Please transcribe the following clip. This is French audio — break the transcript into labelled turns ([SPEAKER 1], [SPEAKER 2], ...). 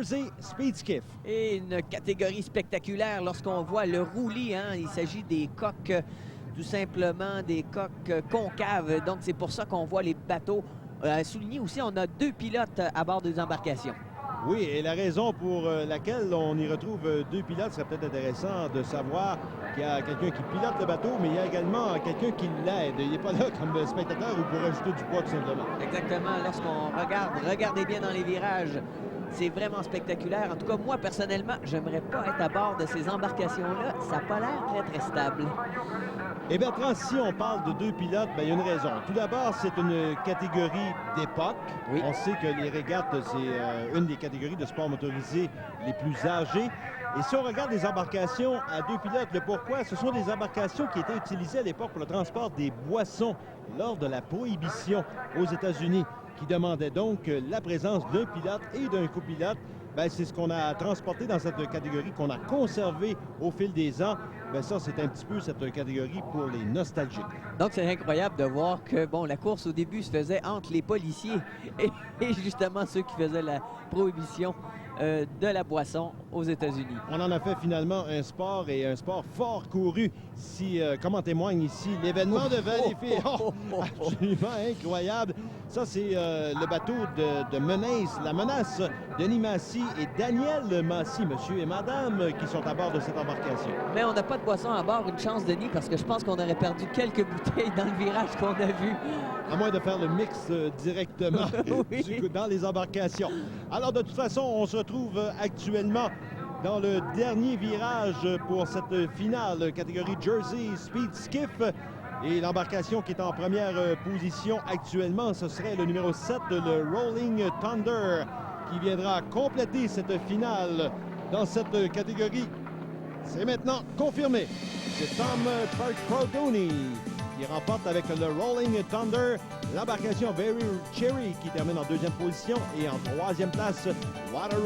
[SPEAKER 1] Jersey Speed Skiff.
[SPEAKER 2] Et une catégorie spectaculaire lorsqu'on voit le roulis. Il s'agit des coques, tout simplement des coques concaves. Donc, c'est pour ça qu'on voit les bateaux. Souligné aussi, on a 2 pilotes à bord des embarcations.
[SPEAKER 1] Oui, et la raison pour laquelle on y retrouve 2 pilotes, serait peut-être intéressant de savoir qu'il y a quelqu'un qui pilote le bateau, mais il y a également quelqu'un qui l'aide. Il n'est pas là comme spectateur ou pour ajouter du poids, tout simplement.
[SPEAKER 2] Exactement. Lorsqu'on regarde, regardez bien dans les virages. C'est vraiment spectaculaire. En tout cas, moi, personnellement, j'aimerais pas être à bord de ces embarcations-là. Ça n'a pas l'air très, très stable.
[SPEAKER 1] Et Bertrand, si on parle de 2 pilotes, il y a une raison. Tout d'abord, c'est une catégorie d'époque.
[SPEAKER 2] Oui.
[SPEAKER 1] On sait que les régates, c'est une des catégories de sport motorisé les plus âgées. Et si on regarde les embarcations à 2 pilotes, le pourquoi, ce sont des embarcations qui étaient utilisées à l'époque pour le transport des boissons lors de la prohibition aux États-Unis, qui demandait donc la présence d'un pilote et d'un copilote. C'est ce qu'on a transporté dans cette catégorie, qu'on a conservé au fil des ans. Ça, c'est un petit peu cette catégorie pour les nostalgiques.
[SPEAKER 2] Donc, c'est incroyable de voir que, la course au début se faisait entre les policiers et justement ceux qui faisaient la prohibition de la boisson aux États-Unis.
[SPEAKER 1] On en a fait finalement un sport et un sport fort couru. Comme en témoigne ici, l'événement de Valleyfield. Absolument incroyable. Ça, c'est le bateau de Menace, la menace. Denis Massy et Daniel Massy, monsieur et madame, qui sont à bord de cette embarcation.
[SPEAKER 2] Mais on n'a pas de boisson à bord, une chance, Denis, parce que je pense qu'on aurait perdu quelques bouteilles dans le virage qu'on a vu.
[SPEAKER 1] À moins de faire le mix directement
[SPEAKER 2] oui.
[SPEAKER 1] dans les embarcations. Alors, de toute façon, on se retrouve actuellement dans le dernier virage pour cette finale catégorie Jersey Speed Skiff. Et l'embarcation qui est en première position actuellement, ce serait le numéro 7, le Rolling Thunder, qui viendra compléter cette finale dans cette catégorie. C'est maintenant confirmé. C'est Tom Parkrodoni qui remporte avec le Rolling Thunder l'embarcation Very Cherry qui termine en 2e position et en 3e place Water